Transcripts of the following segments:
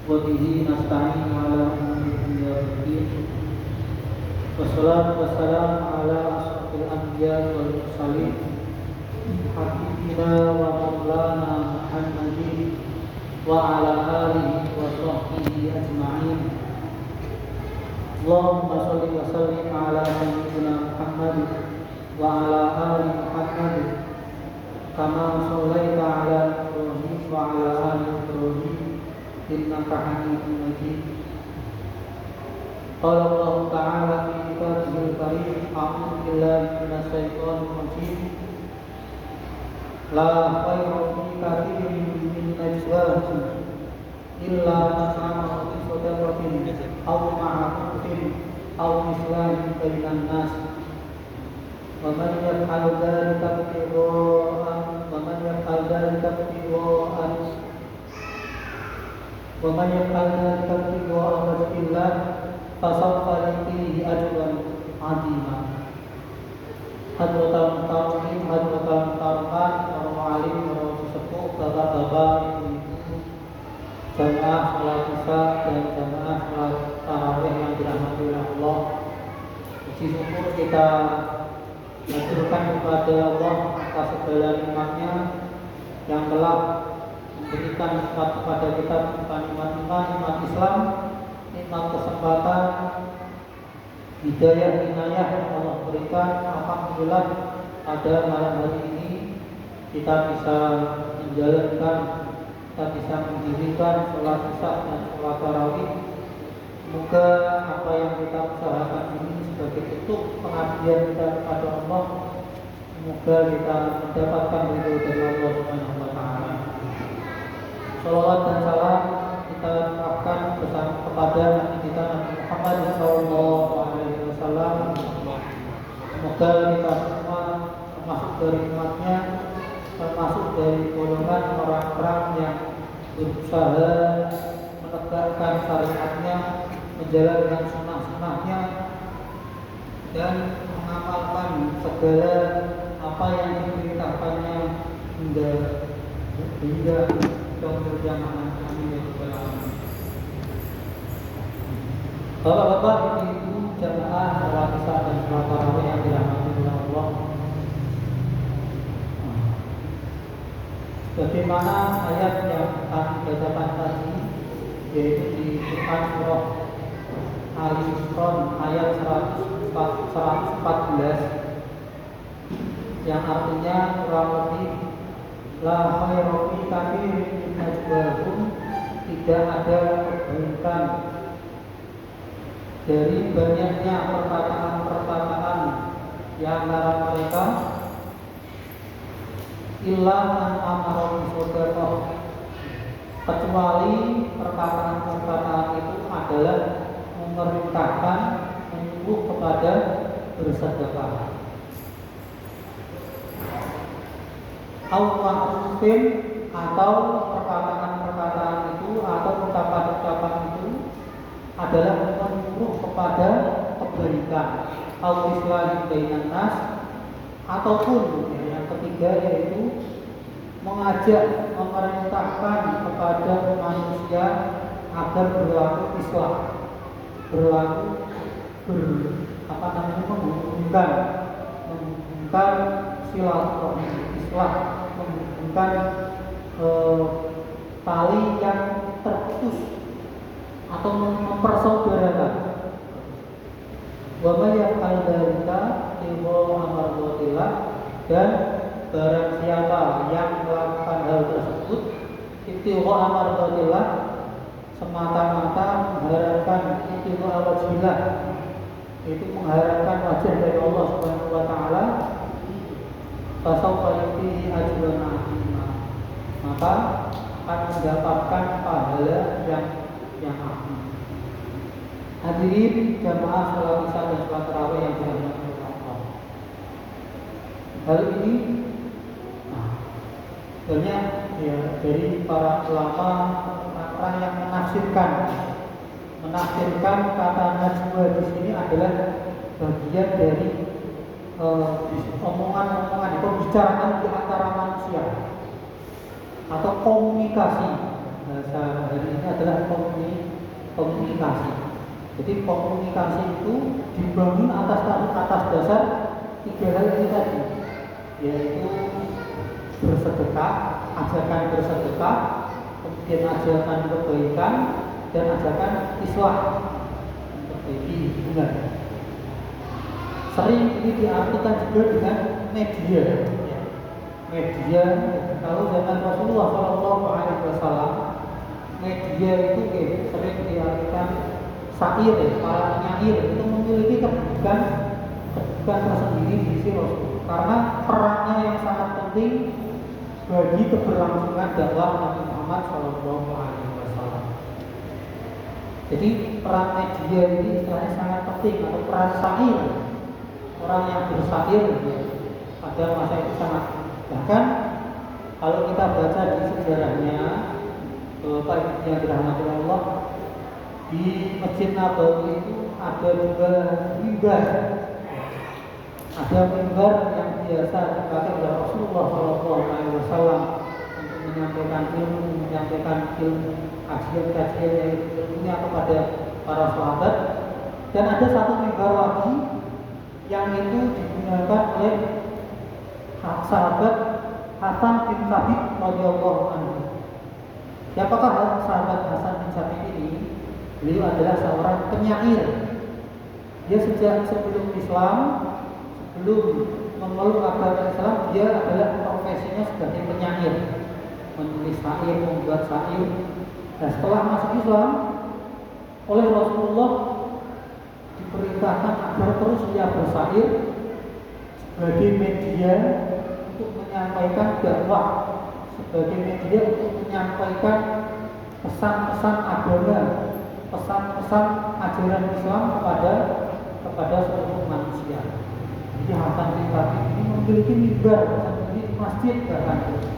وبه نستعين على أمور الدنيا والدين والصلاة والسلام على أشرف الأنبياء والمرسلين حبيبنا ومولانا محمد وعلى آله وصحبه أجمعين. اللهم صل وسلم على سيدنا محمد وعلى آل محمد كما صليت على إبراهيم وعلى آل إبراهيم إنك حميد مجيد. قال الله تعالى في كتابه الكريم: أعوذ بالله من الشيطان الرجيم. لا خير في كثير من نجواهم إلا من أمر بصدقة أو معروف أو إصلاح بين الناس ومن يفعل ذلك ابتغاء وجه الله فسوف يؤتيه أجرا عظيما. Hadratul Mutawakkil, Hadratul Mutawakkil, para alim, para sesepuh, bapak-bapak, ibu-ibu, jamaah salat isya dan jamaah salat tarawih yang dirahmati oleh Allah. Puji syukur kita haturkan kepada Allah atas segala nikmat-Nya yang telah memberikan nikmat kepada kita, bukan nikmat Islam, nikmat kesempatan, hidayah yang Allah berikan. Alhamdulillah pada malam hari ini kita bisa menjalankan, kita bisa mendirikan sholat isya dan sholat tarawih. Semoga apa yang kita usahakan ini sebagai bentuk pengabdian kita kepada Allah, semoga kita mendapatkan ridho dari Allah Subhanahu wa taala. Shalawat dan salam kita ucapkan bersama kepada Nabi kita Nabi Muhammad sallallahu alaihi wasallam. Semoga kita semua termasuk dari umatnya, termasuk dari golongan orang-orang yang berusaha menegakkan syariatnya, menjalankan sunnah-sunnahnya, dan mengamalkan segala apa yang diperintahkannya hingga keberjamahan. Amin ya rabbal alamin. Bapak-bapak, ibu-ibu, jamaah salat isya dan salat tarawih yang dirahmati oleh Allah. Bagaimana ayat yang kami bacakan tadi, yaitu di Quran surah Ali Imran ayat 114, yang artinya kurang lebih la khairu fi katsirin min najwahum, tidak ada kebaikan dari banyaknya perkataan-perkataan yang antara mereka illa man amara bisadaqah, kecuali perkataan-perkataan itu adalah memerintahkan, menyuruh kepada bersedekah. Au ma'rufin, atau perkataan-perkataan itu atau ucapan-ucapan itu adalah menyuruh kepada kebaikan. Au islahi bainan nas, ataupun yang ketiga yaitu mengajak, memerintahkan kepada manusia agar berlaku islah, menghubungkan silaturahmi, islah, menghubungkan tali yang terputus atau mempersaudarakan. Wa may yaf'al dzalika limau amaratillah, dan barang siapa yang melakukan hal tersebut ittiqa amaratillah, semata-mata mengharapkan ittiqa wajhillah, itu mengharapkan wajah dari Allah Subhanahu wa taala, fasawfa yu'tihi ajran 'azima, maka akan mendapatkan pahala yang agung. Hadirin jamaah salat isya dan salat tarawih yang dirahmati oleh Allah. Hal ini banyak ya dari para ulama orang yang menafsirkan kata najwa di sini adalah bagian dari omongan-omongan, pembicaraan di antara manusia atau komunikasi. bahasa hari ini adalah komunikasi. Jadi komunikasi itu dibangun atas dasar tiga hal ini tadi, yaitu bersedekah, ajakan bersedekah, kemudian ajakan kebaikan, dan ajakan islah, memperbaiki hubungan. Sering ini diartikan juga dengan media. Media, kalau zaman Rasulullah SAW, media itu sering diartikan syair, para penyair itu memiliki kedudukan tersendiri di sisi Rasul, karena perannya yang sangat penting bagi keberlangsungan dakwah Nabi Muhammad SAW. Jadi peran media ini istilahnya sangat penting, atau peran syair, orang yang bersair pada masa itu sangat. Bahkan kalau kita baca di sejarahnya, Bapak Ibu yang dirahmati Allah, di Masjid Nabawi itu ada juga mimbar. Ada mimbar yang biasa dipakai oleh Rasulullah SAW untuk menyampaikan ilmu, kajian-kajian ilmunya kepada para sahabat. Dan ada satu mimbar lagi yang itu digunakan oleh sahabat Hasan bin Sabit radhiyallahu anhu. Siapakah sahabat Hasan bin Sabit ini? Beliau adalah seorang penyair. Dia sejak sebelum memeluk agama Islam, dia adalah profesinya sebagai penyair, menulis syair, membuat syair. Dan setelah masuk Islam, oleh Rasulullah diperintahkan agar terus dia bersyair sebagai media untuk menyampaikan dakwah, sebagai media untuk menyampaikan pesan-pesan agama, pesan-pesan ajaran Islam kepada seluruh manusia. Jadi Hasan bin Sabit ini memiliki mimbar, memiliki masjid bahkan itu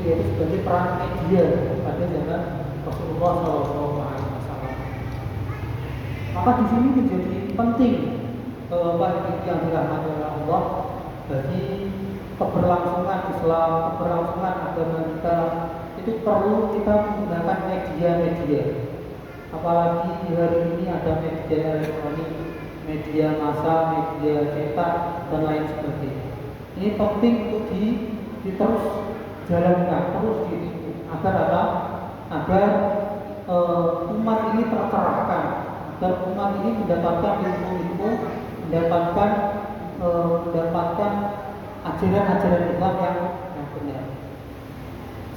yaitu sebagai peran media pada zaman Rasulullah SAW. Maka di sini menjadi penting Bapak yang dirahmati oleh Allah, bagi keberlangsungan Islam, keberlangsungan agama kita, itu perlu kita menggunakan media-media. Apalagi di hari ini ada media elektronik, media massa, media cetak, dan lain sebagainya. Ini penting untuk diterus jalankan, terus agar apa? Agar umat ini tercerahkan, agar umat ini mendapatkan ilmu-ilmu, mendapatkan ajaran-ajaran Islam yang benar.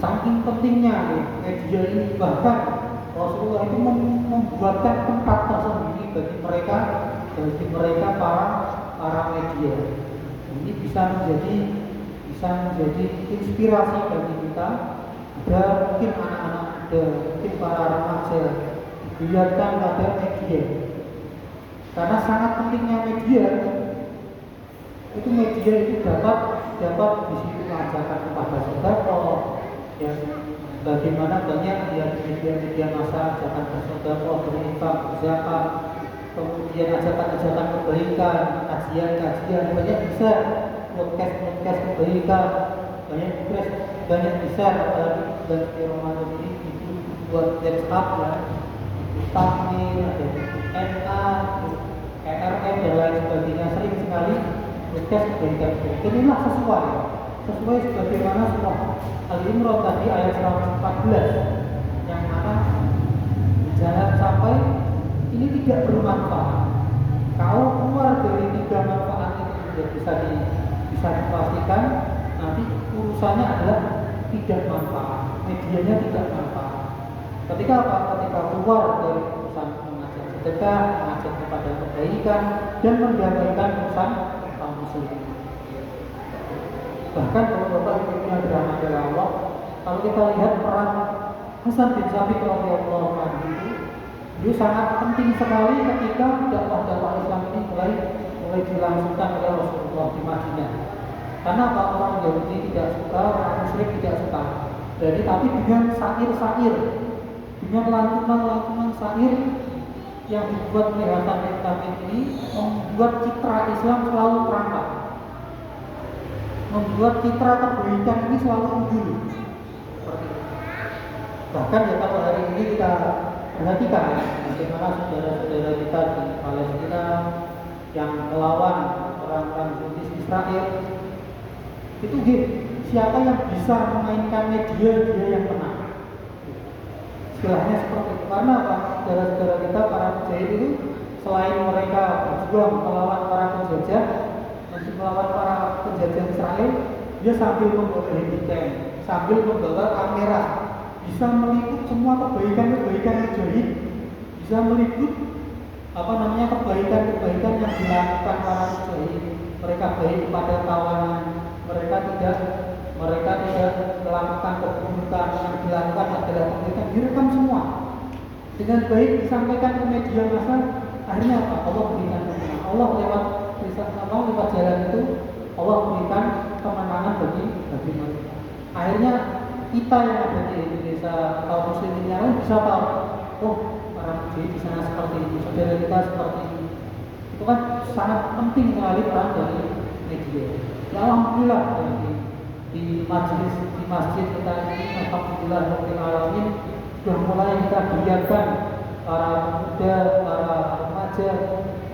Saking pentingnya media ini, bahkan Rasulullah itu membuatkan tempat tersendiri bagi mereka para media. Ini bisa menjadi inspirasi bagi kita, agar mungkin anak-anak muda, mungkin para remaja dilihatkan pada media. Karena sangat pentingnya media itu dapat di situ mengajarkan kepada sedekah, ya, bagaimana banyak media massa ajakan bersedekah, berinfak, berzakat, kemudian ajakan kebaikan, kajian banyak bisa, podcast kebaikan banyak bisa, apalagi bulan Ramadan ini itu buat WhatsApp ya, Takmir, ada NA, ERM dan lain sebagainya, sering sekali podcast kebaikan. Inilah sesuai sebagaimana surah Al-Imran tadi ayat 114, yang mana jangan sampai ini tidak bermanfaat. Kalau keluar dari 3 manfaat itu sudah bisa dipastikan, nanti urusannya adalah tidak manfaat, medianya tidak manfaat. Ketika keluar dari urusan mengajak sedekah, mengajak kepada kebaikan, dan mendamaikan urusan kaum muslimin. Bahkan kalau Bapak Ibu yang dirahmati Allah, kalau kita lihat peran Hasan bin Sabit radhiyallahu anhu itu sangat penting sekali ketika dakwah Islam ini mulai dilangsungkan oleh Rasulullah di Madinah. Karena orang Yahudi tidak suka, orang musyrik tidak suka. Jadi tapi dengan syair-syair, dengan lantunan syair yang dibuat oleh Hasan bin Sabit ini, membuat citra Islam selalu terangkat, membuat citra kebaikan ini selalu unggul. Bahkan ya kalau hari ini kita perhatikan bagaimana saudara-saudara kita di Palestina yang melawan orang-orang Zionis Israel, itu siapa yang bisa memainkan media, dia yang menang. Istilahnya seperti itu. Karena apa? Saudara-saudara kita para mujahid itu selain mereka berjuang melawan para penjajah, masih melawan para penjajah Israel, dia sambil membawa handycam, sambil membawa kamera, bisa meliput semua kebaikan-kebaikan mujahid, bisa meliput kebaikan-kebaikan yang dilakukan para mujahid. Mereka baik kepada kawanan, mereka tidak melakukan keburukan, yang dilakukan adalah kebaikan, direkam semua dengan baik, disampaikan ke media massa. Akhirnya apa? Allah berikan kemenangan. Allah lewat jalan itu, Allah berikan kemenangan bagi mereka. Akhirnya kita yang ada di Indonesia, kaum muslimin yang lain bisa tahu, oh para mujahid di sana seperti ini, saudara kita seperti ini. Itu kan sangat penting sekali peran dari media. Ya alhamdulillah di masjid kita ini, alhamdulillah rabbil alamin, sudah mulai kita giatkan para pemuda, para remaja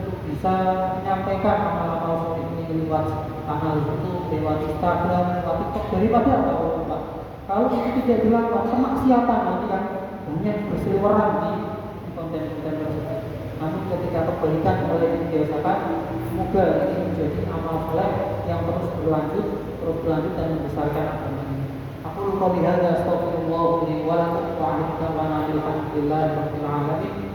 untuk bisa menyampaikan amal-amal seperti ini lewat kanal YouTube, lewat Instagram, lewat TikTok. Daripada apa? Kalau itu tidak dilakukan, kemaksiatan nanti yang banyak berseliweran di konten-konten tersebut. Namun ketika kebaikan mulai dibiasakan, semoga ini menjadi amal soleh yang terus berlanjut dan membesarkan agama ini. Aku lupa bihada, astagfirullah li wa lakum wa alhamdulillah alhamdulillahi rabbil alamin.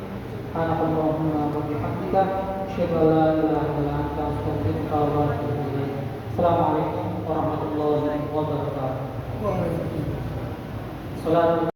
Subhanakallahumma wa bihamdika, asyhadu an la ilaha illa anta, astaghfiruka wa atubu ilaik. Assalamualaikum warahmatullahi wabarakatuh. Waalaikumsalam.